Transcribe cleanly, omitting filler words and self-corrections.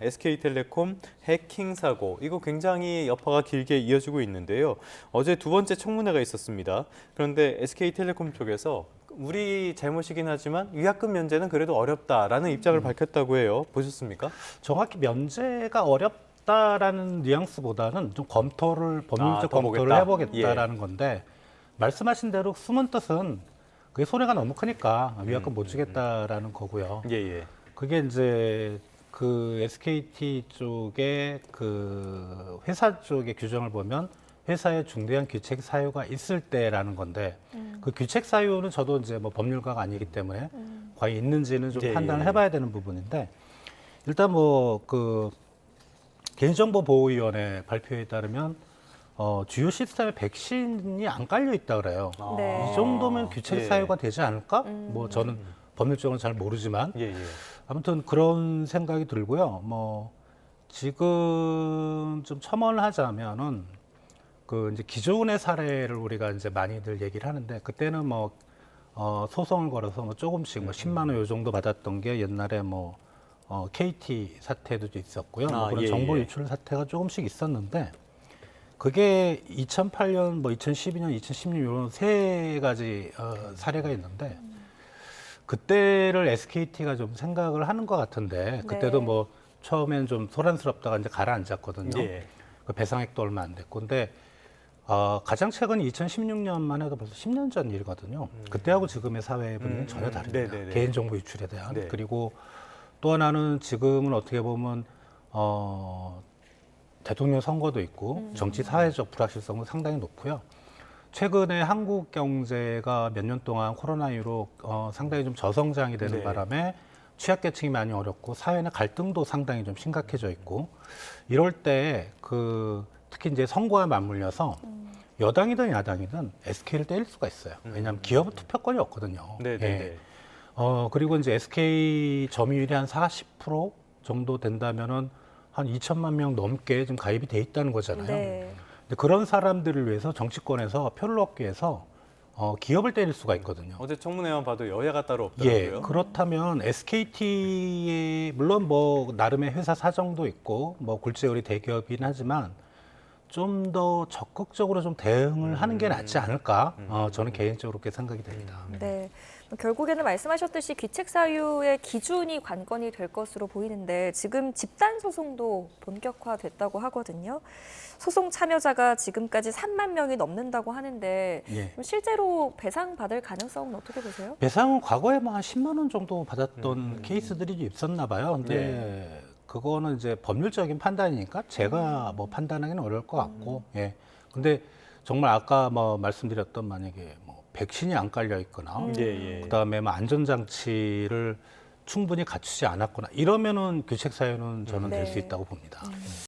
SK텔레콤 해킹 사고, 이거 굉장히 여파가 길게 이어지고 있는데요. 어제 두 번째 청문회가 있었습니다. 그런데 SK텔레콤 쪽에서 우리 잘못이긴 하지만 위약금 면제는 그래도 어렵다라는 입장을 밝혔다고 해요. 보셨습니까? 정확히 면제가 어렵다라는 뉘앙스보다는 좀 법률적 더 검토를 보겠다. 해보겠다라는 건데, 말씀하신 대로 숨은 뜻은 그게 손해가 너무 크니까 위약금 못 주겠다라는 거고요. 예. 그게 이제 그 SKT 쪽의 그 회사 쪽의 규정을 보면 회사에 중대한 귀책 사유가 있을 때라는 건데, 그 귀책 사유는 저도 이제 뭐 법률가가 아니기 때문에 과연 있는지는 좀 판단을 해봐야 되는 부분인데, 일단 뭐 그 개인정보보호위원회 발표에 따르면 주요 시스템에 백신이 안 깔려 있다 그래요. 네. 이 정도면 귀책 사유가 되지 않을까? 뭐 저는 법률적으로 잘 모르지만 아무튼 그런 생각이 들고요. 뭐 지금 좀 첨언을 하자면은 그 이제 기존의 사례를 우리가 이제 많이들 얘기를 하는데, 그때는 뭐 소송을 걸어서 뭐 조금씩 뭐 10만 원 요 정도 받았던 게 옛날에 뭐 KT 사태도 있었고요. 뭐 그런 정보 유출 사태가 조금씩 있었는데, 그게 2008년, 뭐 2012년, 2016년 이런 세 가지 사례가 있는데, 그때를 SKT가 좀 생각을 하는 것 같은데, 그때도 뭐 처음엔 좀 소란스럽다가 이제 가라앉았거든요. 그 배상액도 얼마 안 됐고. 근데 가장 최근 2016년만 해도 벌써 10년 전 일이거든요. 그때하고 지금의 사회 분위기는 전혀 다릅니다. 개인정보 유출에 대한. 그리고 또 하나는 지금은 어떻게 보면 대통령 선거도 있고 정치 사회적 불확실성도 상당히 높고요. 최근에 한국 경제가 몇 년 동안 코로나 이후로 상당히 좀 저성장이 되는 바람에 취약계층이 많이 어렵고 사회 내 갈등도 상당히 좀 심각해져 있고, 이럴 때 특히 이제 선거와 맞물려서 여당이든 야당이든 SK를 때릴 수가 있어요. 왜냐하면 기업은 투표권이 없거든요. 그리고 이제 SK 점유율이 한 40% 정도 된다면은 한 2천만 명 넘게 지금 가입이 돼 있다는 거잖아요. 근데 그런 사람들을 위해서 정치권에서 표를 얻기 위해서 기업을 때릴 수가 있거든요. 어제 청문회만 봐도 여야가 따로 없더라고요. 그렇다면 SKT의 물론 뭐 나름의 회사 사정도 있고 뭐 굴재율이 대기업이긴 하지만 좀 더 적극적으로 좀 대응을 하는 게 낫지 않을까? 저는 개인적으로 그렇게 생각이 됩니다. 네. 결국에는 말씀하셨듯이 귀책 사유의 기준이 관건이 될 것으로 보이는데, 지금 집단 소송도 본격화됐다고 하거든요. 소송 참여자가 지금까지 3만 명이 넘는다고 하는데 실제로 배상 받을 가능성은 어떻게 보세요? 배상은 과거에 뭐 한 10만 원 정도 받았던 케이스들이 있었나 봐요. 근데 그거는 이제 법률적인 판단이니까 제가 뭐 판단하기는 어려울 것 같고, 근데 정말 아까 뭐 말씀드렸던 만약에 뭐 백신이 안 깔려 있거나, 그다음에 뭐 안전장치를 충분히 갖추지 않았거나 이러면은 귀책 사유는 저는 될 수 있다고 봅니다.